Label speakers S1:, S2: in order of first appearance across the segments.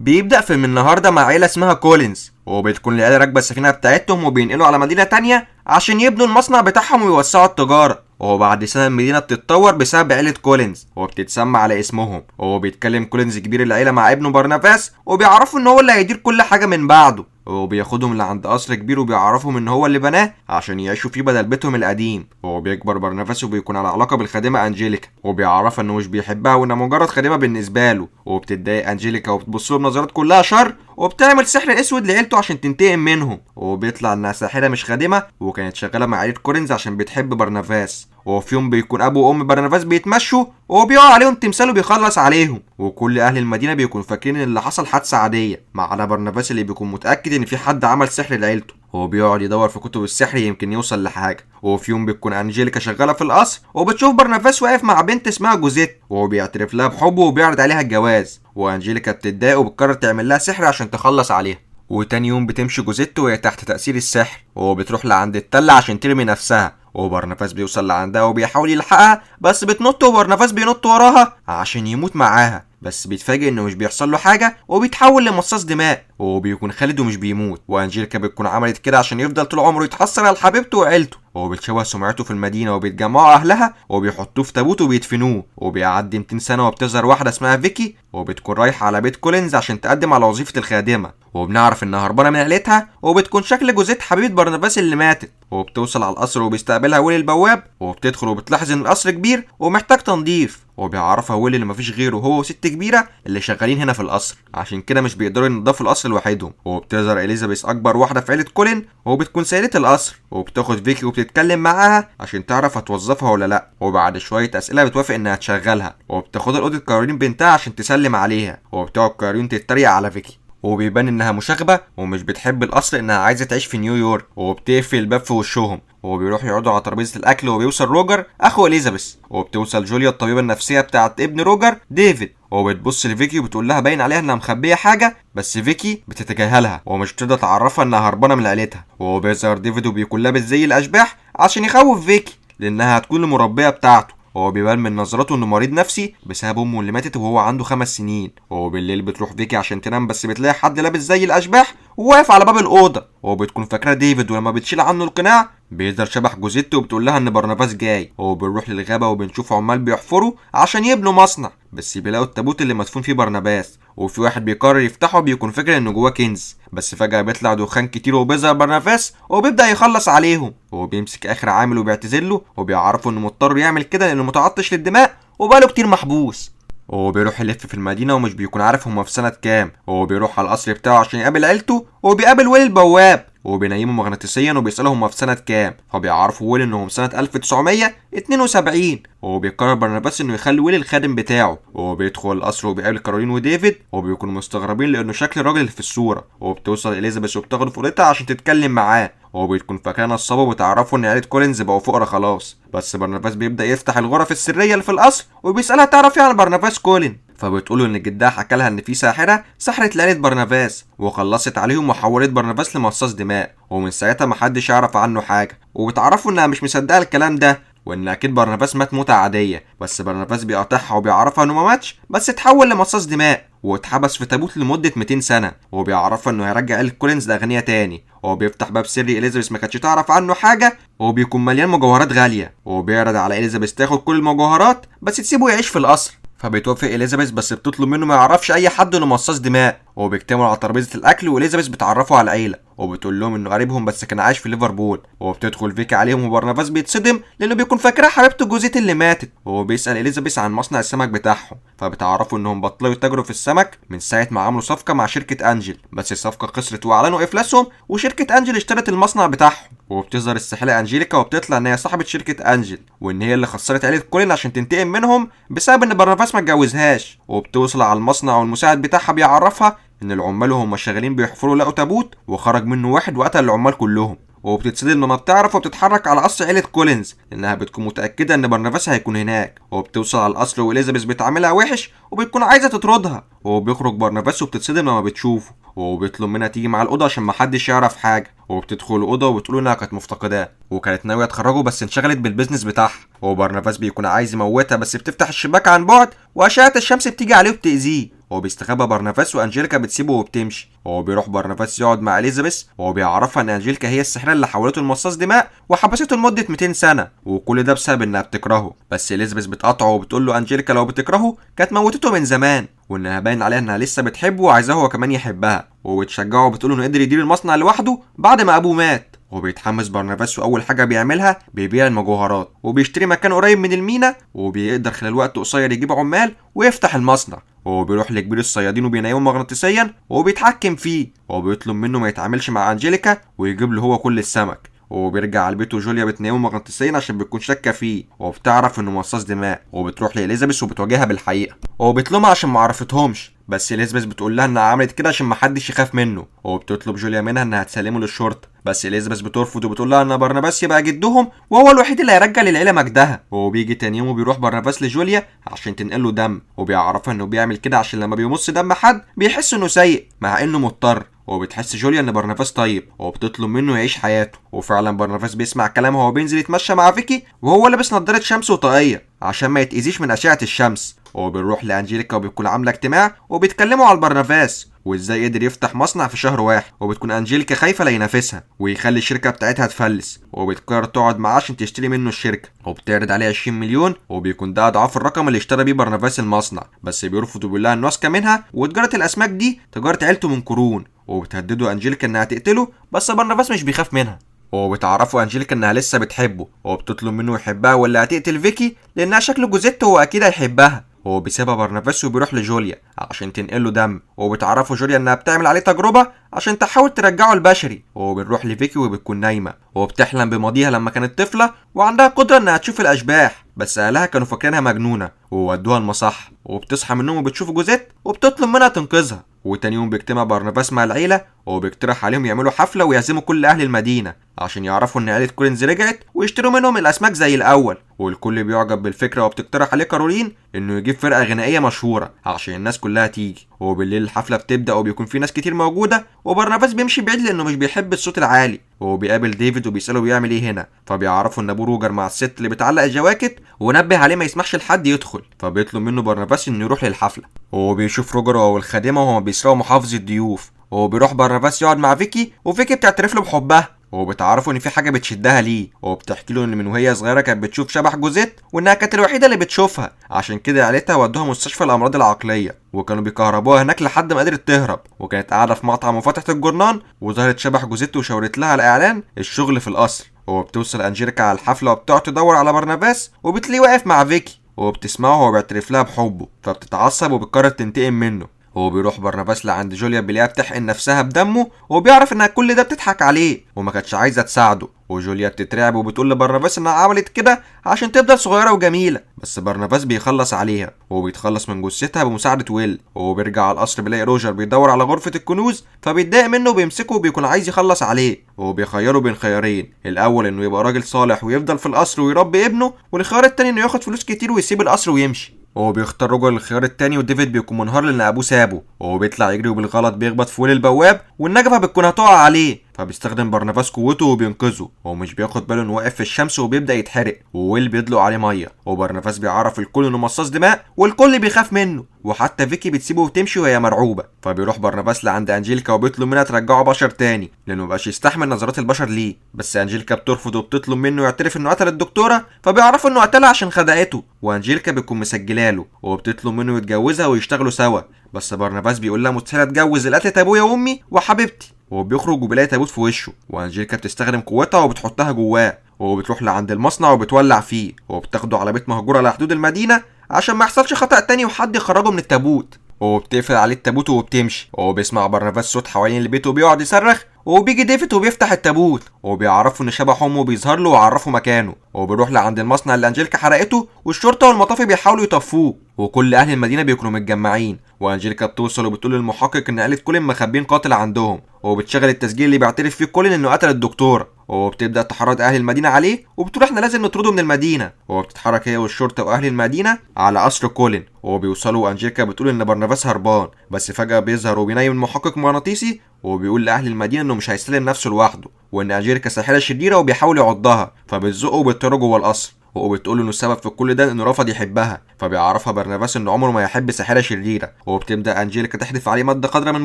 S1: بيبدأ فيلم النهارده مع عيلة اسمها كولينز، وبتكون العيلة راكبة السفينة بتاعتهم وبينقلوا على مدينة تانية عشان يبنوا المصنع بتاعهم ويوسعوا التجارة. وبعد سنة المدينة بتتطور بسبب عيلة كولينز وبتتسمى على اسمهم. وبيتكلم كولينز كبير العيلة مع ابنه برناباس وبيعرفوا ان هو اللي هيدير كل حاجة من بعده، وبياخدهم لعند قصر كبير وبيعرفهم ان هو اللي بناه عشان يعيشوا فيه بدل بيتهم القديم. وبيكبر برناباس وبيكون على علاقة بالخادمة انجيليكا، وبيعرفها انه مش بيحبها وانها مجرد خادمة بالنسبة له. وبتتضايق انجيليكا وبتبص له بنظرات كلها شر، وبتعمل سحر اسود لعيلته عشان تنتقم منهم. وبيطلع انها ساحرة مش خادمة وكانت شغالة مع عيلة كولينز عشان بتحب برناباس. وفي يوم بيكون ابو وام برناباس بيتمشوا وبيقع عليهم تمثال وبيخلص عليهم، وكل اهل المدينه بيكونوا فاكرين ان اللي حصل حادثه عاديه، ما عدا برناباس اللي بيكون متاكد ان في حد عمل سحر لعيلته. هو بيقعد يدور في كتب السحر يمكن يوصل لحاجه. وفي يوم بتكون انجيليكا شغاله في القصر وبتشوف برناباس واقف مع بنت اسمها جوزيت، وهو بيعترف لها بحبه وبيعرض عليها الجواز. وانجيليكا بتتضايق وبتقرر تعمل لها سحر عشان تخلص عليها. وتاني يوم بتمشي جوزيت وهي تحت تاثير السحر، وبتروح لعند التله عشان ترمي نفسها. وبرناباس بيوصل لعندها وبيحاول يلحقها، بس بتنط وبرناباس بينط وراها عشان يموت معاها، بس بيتفاجئ انه مش بيحصل له حاجه وبيتحول لمصاص دماء، وبيكون خالد ومش بيموت. وانجيليكا بتكون عملت كده عشان يفضل طول عمره يتحسر على حبيبته وعيلته، وبتشوه سمعته في المدينه. وبيتجمعوا اهلها وبيحطوه في تابوت وبيدفنوه. وبيعدي 200 سنه وبتظهر واحده اسمها فيكي وبتكون رايحه على بيت كولينز عشان تقدم على وظيفه الخادمه، وبنعرف انها هربانه من عيلتها. وبتكون شكل جوزيت حبيبه برناباس اللي ماتت. وبتوصل على القصر وبيستقبلها ويلي البواب، وبتدخل وبتلاحظ ان القصر كبير ومحتاج تنظيف. وبيعرفها ويلي ان مفيش غيره هو وست كبيره اللي شغالين هنا في القصر، عشان كده مش بيقدروا ينضفوا القصر لوحدهم. وبتظهر اليزابيث اكبر واحده في عيله كولين وبتكون سيده القصر، وبتاخد فيكي وبتتكلم معاها عشان تعرف هتوظفها ولا لا. وبعد شويه اسئله بتوافق انها تشغلها، وبتاخدها لاوضه كارولين بنتها عشان تسلم عليها. وبتقعد كارولين تتريق على فيكي، وبيبان انها مشاغبه ومش بتحب القصر، انها عايزه تعيش في نيويورك. وبتقفل الباب في وشهم، وبيروح يقعدوا على ترابيزه الاكل. وبيوصل روجر اخو اليزابيث، وبتوصل جوليا الطبيبه النفسيه بتاعت ابن روجر ديفيد، وبتبص لفيكي وبتقول لها باين عليها انها مخبيه حاجه، بس فيكي بتتجاهلها ومش بتقدر تعرفها انها هربانه من عيلتها. وبيظهر ديفيد وبيكون لابس زي الاشباح عشان يخوف فيكي لانها هتكون المربيه بتاعته. هو بيبان من نظرته انه مريض نفسي بسبب امه اللي ماتت وهو عنده 5 سنين. وبالليل بتروح فيكي عشان تنام، بس بتلاقي حد لابس زي الاشباح وواقف على باب الاوضه، وبتكون فاكره ديفيد. ولما بتشيل عنه القناع بيظهر شبح جوزيت وبتقول لها ان برناباس جاي. وبنروح للغابه وبنشوف عمال بيحفروا عشان يبنوا مصنع، بس بيلاقوا التابوت اللي مدفون فيه برناباس. وفي واحد بيقرر يفتحه بيكون فاكر انه جواه كنز، بس فجاه بيطلع دخان كتير وبيظهر برناباس وبيبدا يخلص عليهم. وبيمسك اخر عامل وبيعتذر له، وبيعرفه انه مضطر يعمل كده لانه متعطش للدماء وبقاله كتير محبوس. وبيروح يلف في المدينه ومش بيكون عارف هما في سنه كام. وبيروح على القصر بتاعه عشان يقابل عيلته، وبيقابل ويلي البواب وبينيمه مغناطيسيا وبيسأله هما في سنة كام. فبيعرفوا ويلي انهم سنة 1972. وبيقرر برناباس انه يخلي ويلي الخادم بتاعه. وبيدخل القصر وبيقابل كارولين وديفيد، وبيكونوا مستغربين لانه شكل الراجل اللي في الصورة. وبتوصل اليزابيث وبتاخده في اوضتها عشان تتكلم معاه، وبتكون فاكرة نصابه وبتعرفوا ان عيلة كولينز بقوا فقراء خلاص. بس برناباس بيبدأ يفتح الغرف السرية اللي في القصر وبيسألها تعرف ايه عن برناباس كولين. فبتقوله ان جدها حكى لها ان في ساحره سحرت لعيله برناباس وخلصت عليهم وحولت برناباس لمصاص دماء، ومن ساعتها محدش يعرف عنه حاجه. وبتعرفوا انها مش مصدقه الكلام ده، وان اكيد برناباس مات موتة عاديه. بس برناباس بيقاطعها وبيعرفها انه ما ماتش، بس اتحول لمصاص دماء واتحبس في تابوت لمده 200 سنه. وبيعرفها انه هيرجع عيله كولينز لاغنياء تاني. وبيفتح باب سري اليزابيث ما كانتش تعرف عنه حاجه، وبيكون مليان مجوهرات غاليه. وبيعرض على اليزابيث تاخد كل المجوهرات بس تسيبه يعيش في القصر. فبيتوافق اليزابيث، بس بتطلب منه ما يعرفش اي حد انه مصاص دماء. وبيجتمعوا على ترابيزه الاكل واليزابيث بتعرفه على العيله، وبتقول لهم انه قريبهم بس كان عايش في ليفربول. وبتدخل فيكي عليهم وبرناباس بيتصدم لانه بيكون فاكرها حبيبته جوزيت اللي ماتت. وهو بيسال اليزابيث عن مصنع السمك بتاعهم، فبتعرفوا انهم بطلوا يتاجروا في السمك من ساعه ما عملوا صفقه مع شركه انجل، بس الصفقه خسرت واعلنوا افلاسهم وشركه انجل اشترت المصنع بتاعهم. وبتظهر الساحره انجيليكا وبتطلع ان هي صاحبه شركه انجل، وان هي اللي خسرت عيله كولين عشان تنتقم منهم بسبب ان برناباس ما اتجوزهاش. وبتوصل على المصنع والمساعد بتاعها بيعرفها ان العمال وهم شغالين بيحفروا لقوا تابوت وخرج منه واحد وقتل العمال كلهم. وبتتصدم لما بتعرف وبتتحرك على قصر عيله كولينز لانها بتكون متاكده ان برناباس هيكون هناك. وبتوصل على القصر واليزابيث بتعاملها وحش وبتكون عايزه تطردها. وبيخرج برناباس وبتتصدم لما بتشوفه، وبيطلب منها تيجي مع الاوضه عشان محدش يعرف حاجه. وبتدخل الاوضه وبتقول انها كانت مفتقداه وكانت ناويه تخرجه، بس انشغلت بالبيزنس بتاعها. وبرناباس بيكون عايز يموتها، بس بتفتح الشباك عن بعد واشعه الشمس بتيجي عليه وبتاذيه. وبيستخبى برناباس وانجيليكا بتسيبه وبتمشي. وبيروح برناباس يقعد مع اليزابيث وبيعرفها ان انجيليكا هي الساحره اللي حولته لمصاص دماء وحبسته لمده 200 سنه، وكل ده بسبب انها بتكرهه. بس اليزابيث بتقاطعه وبتقول له انجيليكا لو بتكرهه كانت موتته من زمان، وانها باين عليها انها لسه بتحبه وعايزاه هو كمان يحبها، وبتشجعه وبتقول انه قدر يدير المصنع لوحده بعد ما ابوه مات. وبيتحمس برناباس واول حاجه بيعملها بيبيع المجوهرات وبيشتري مكان قريب من المينا، وبيقدر خلال وقت قصير يجيب عمال ويفتح المصنع. وبيروح لكبير الصيادين وبينيمه مغناطيسيا وبيتحكم فيه، وبيطلب منه ما يتعاملش مع انجيليكا ويجيب له هو كل السمك. وبيرجع على بيته جوليا بتنيمه مغناطيسيا عشان بتكون شاكه فيه، وبتعرف انه مصاص دماء، وبتروح لإليزابيث وبتواجهها بالحقيقه وبتلومها عشان ما عرفتهمش. بس إليزابيث بتقول لها انها عملت كده عشان محدش يخاف منه، وبتطلب جوليا منها انها تسلمه للشرطه. بس إليزابيث بترفض وبتقول لها ان برناباس يبقى جدهم وهو الوحيد اللي هيرجع للعيله مجدها. وبيجي تاني يوم وبيروح برناباس لجوليا عشان تنقله دم، وبيعرفها انه بيعمل كده عشان لما بيمص دم حد بيحس انه سيء مع انه مضطر. وبتحس جوليا ان برناباس طيب وبتطلب منه يعيش حياته. وفعلا برناباس بيسمع كلامها وهو بينزل يتمشى مع فيكي وهو لابس نظاره شمس وطاقيه عشان ما يتاذيش من اشعه الشمس. وبنروح لانجيليكا وبتكون عامله اجتماع وبيتكلموا على برناباس وازاي قدر يفتح مصنع في شهر واحد، وبتكون انجيليكا خايفه لا ينافسها ويخلي الشركه بتاعتها تفلس، وبتقرر تقعد معاه عشان تشتري منه الشركه، وبتعرض عليه 20 مليون وبيكون ده اضعاف الرقم اللي اشترى بيه برناباس المصنع. بس بيرفض وبيقول لها انه واثقه منها وتجاره الاسماك دي تجاره عيلته من قرون، وبتهدده انجيليكا انها تقتله. بس برناباس مش بيخاف منها، وبتعرفوا انجيليكا انها لسه بتحبه وبتطلب منه يحبها ولا هتقتل فيكي لانها شكله جوزيت هو اكيد هيحبها. هو بيسيبها برناباس وبيروح لجوليا عشان تنقله دم، وبتعرفوا جوليا انها بتعمل عليه تجربه عشان تحاول ترجعه البشري. وبنروح لفيكي وبتكون نايمه وبتحلم بماضيها لما كانت طفله وعندها قدره انها تشوف الاشباح، بس اهلها كانوا فاكرينها مجنونه وودوها المصح. وبتصحى من النوم وبتشوف جوزيت وبتطلب منها تنقذها. وتاني يوم بيجتمع برناباس مع العيله وبيقترح عليهم يعملوا حفله ويعزموا كل اهل المدينه عشان يعرفوا ان عيله كولينز رجعت ويشتروا منهم الاسماك زي الاول. والكل بيعجب بالفكره وبتقترح عليه كارولين انه يجيب فرقه غنائيه مشهوره عشان الناس كلها تيجي. وبالليل الحفله بتبدا وبيكون في ناس كتير موجوده، وبرناباس بيمشي بعيد لانه مش بيحب الصوت العالي. وبيقابل ديفيد وبيساله بيعمل ايه هنا، فبيعرفوا ان ابوه روجر مع الست اللي بتعلق الجواكت ونبه عليه ما يسمحش لحد يدخل، فبيطلب منه برناباس انه يروح للحفله. وبيشوف روجر والخادمه وهما بيسرقوا محافظ الضيوف. وبيروح برناباس يقعد مع فيكي وفيكي بتعترف له بحبها، وبتعرفوا ان في حاجه بتشدها ليه، وبتحكي له ان من وهي صغيره كانت بتشوف شبح جوزيت وانها كانت الوحيده اللي بتشوفها، عشان كده عيلتها ودوها مستشفى الامراض العقليه وكانوا بيكهربوها هناك لحد ما قدرت تهرب. وكانت قاعده في مطعم وفتحت الجورنان وظهرت شبح جوزيت وشاورت لها على اعلان الشغل في القصر. وبتوصل انجيليكا على الحفله وبتقعد تدور على برناباس وبتلاقيه واقف مع فيكي وبتسمعه وهو بيعترف لها بحبه، فبتتعصب وبتقرر تنتقم منه. وبيروح برناباس لعند جوليا بيلاقيها بتحقن نفسها بدمه وبيعرف انها كل ده بتضحك عليه وما كانتش عايزه تساعده. وجوليا بتترعب وبتقول لبرناباس انها عملت كده عشان تفضل صغيره وجميله، بس برناباس بيخلص عليها وبيتخلص من جثتها بمساعده ويل. وبيرجع على القصر بيلاقي روجر بيدور على غرفه الكنوز، فبيتضايق منه وبيمسكه وبيكون عايز يخلص عليه. وبيخيره بين خيارين، الاول انه يبقى راجل صالح ويفضل في القصر ويربي ابنه، والخيار التاني انه ياخد فلوس كتير ويسيب القصر ويمشي. هو بيختار روجر الخيار التاني، وديفيد بيكون منهار لان ابوه سابه. وهو بيطلع يجري وبالغلط بيخبط في ويل البواب والنجفه بتكون هتقع عليه، فبيستخدم برناباس قوته وبينقذه. هو مش بياخد باله انه واقف في الشمس وبيبدا يتحرق، وويل بيدلق عليه ميه. وبرناباس بيعرف الكل انه مصاص دماء والكل بيخاف منه، وحتى فيكي بتسيبه وتمشي وهي مرعوبه. فبيروح برناباس لعند انجيليكا وبيطلب منها ترجعه بشر تاني لانه مبقاش يستحمل نظرات البشر ليه. بس انجيليكا بترفض وبتطلب منه يعترف انه قتل الدكتوره، فبيعرف انه قتلها عشان خدعته. وانجيليكا بتكون مسجلاله وبتطلب منه يتجوزها ويشتغلوا سوا، بس برناباس بيقول لها مستحيل اتجوز اللي قتلت ابويا وامي وحبيبتي. وبيخرج وبيلاقي تابوت في وشه، وانجيليكا بتستخدم قوتها وبتحطها جواه، وبتروح لعند المصنع وبتولع فيه، وبتاخده على بيت مهجور على حدود المدينه عشان ما يحصلش خطأ تاني وحد يخرجه من التابوت. وبتقفل عليه التابوت وبتمشي. وبيسمع برناباس صوت حوالين البيت وبيقعد يصرخ، وبيجي ديفيد وبيفتح التابوت وبيعرفوا ان شبح امه بيظهر له وعرفوا مكانه. وبيروح لعند المصنع اللي انجيليكا حرقته، والشرطه والمطافي بيحاولوا يطفوه، وكل اهل المدينه بيكونوا متجمعين. وانجيليكا بتوصل وبتقول للمحقق ان عيله كولين مخبين قاتل عندهم، وبتشغل التسجيل اللي بيعترف فيه كولين انه قتل الدكتوره. وبتبدا تحرض اهل المدينه عليه وبتقول احنا لازم نطرده من المدينه. وبتتحرك هي والشرطه واهل المدينه على قصر كولين، وبيوصلوا وانجيليكا بتقول ان برناباس هربان، بس فجاه بيظهر وبينيم المحقق مغناطيسي وبيقول لاهل المدينه انه مش هيسلم نفسه لوحده، وان انجيليكا ساحره شريره وبيحاول يعضها، فبتزقه وبيضطره جوه القصر. وبتقول له انه السبب في كل ده انه رفض يحبها، فبيعرفها برناباس انه عمره ما يحب ساحره شريره، وبتبدا انجيليكا تحدف عليه ماده خضراء من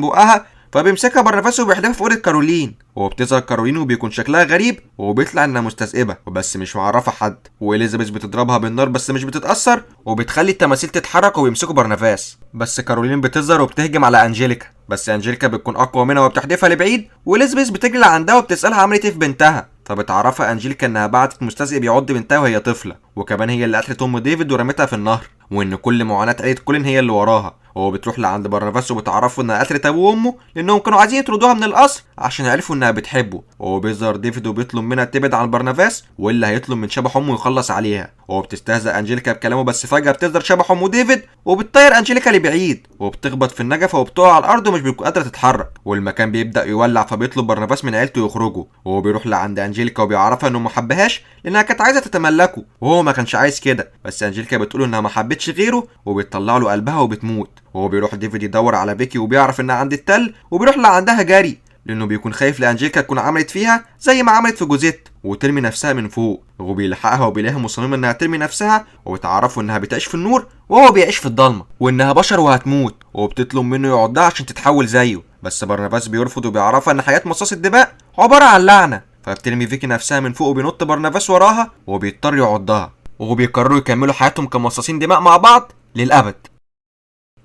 S1: بقها، فبيمسكها برناباس وبيحدفها في اوضه كارولين، وبتظهر كارولين وبيكون شكلها غريب، وبيطلع انها مستذئبه وبس مش معرفه حد، واليزابيث بتضربها بالنار بس مش بتتاثر، وبتخلي التماثيل تتحرك وبيمسكوا برناباس، بس كارولين بتظهر وبتهجم على انجيليكا، بس انجيليكا بتكون اقوى منها وبتحدفها لبعيد، واليزابيث بتجري عندها وبتسالها عملت ايه في بنتها، فبتعرفها انجيليكا انها بعتت مستذئب يعض بنتها وهي طفله، وكمان هي اللي قتلت ام ديفيد ورمتها في النهر، وان كل معاناه عيله كولين هي اللي وراها، وبتروح لعند برناباس وبتعرفه انها قتلت ابوه وامه لانهم كانوا عايزين يطردوها من القصر عشان عرفوا انها بتحبه، وبيظهر ديفيد وبيطلب منها تبعد عن برناباس واللي هيطلب من شبح امه يخلص عليها، وبتستهزأ انجيليكا بكلامه بس فجاه بتظهر شبح ام ديفيد وبتطير انجيليكا لبعيد، وبتخبط في النجفه وبتقع على الارض ومش بتكون قادره تتحرك، والمكان بيبدا يولع، فبيطلب برناباس من عيلته يخرجوا، وهو بيروح لعند انجيليكا وبيعرفها انه ما حبهاش لانها كانت عايزه تتملكه، وهو ما كانش عايز كده، بس انجيليكا بتقول انها ما حبتش غيره وبتطلع له قلبها وبتموت، وهو بيروح ديفيد يدور على بيكي وبيعرف انها عند التل وبيروح لعندها جري لانه بيكون خايف لانجيليكا تكون عملت فيها زي ما عملت في جوزيت وترمي نفسها من فوق، وبيلحقها وبيلاقيها مصممه انها ترمي نفسها، وبتعرفوا انها بتعيش في النور وهو بيعيش في الضلمه وانها بشر وهتموت، وبتطلب منه يقعدها عشان تتحول زيه، بس برناباس بيرفض وبيعرفها ان حياه مصاص الدماء عباره عن لعنه، فبترمي فيكي نفسها من فوق وبينط برناباس وراها وبيضطر يعضها، وبيقرروا يكملوا حياتهم كمصاصين دماء مع بعض للابد.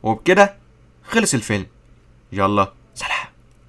S1: وبكده خلص الفيلم. يلا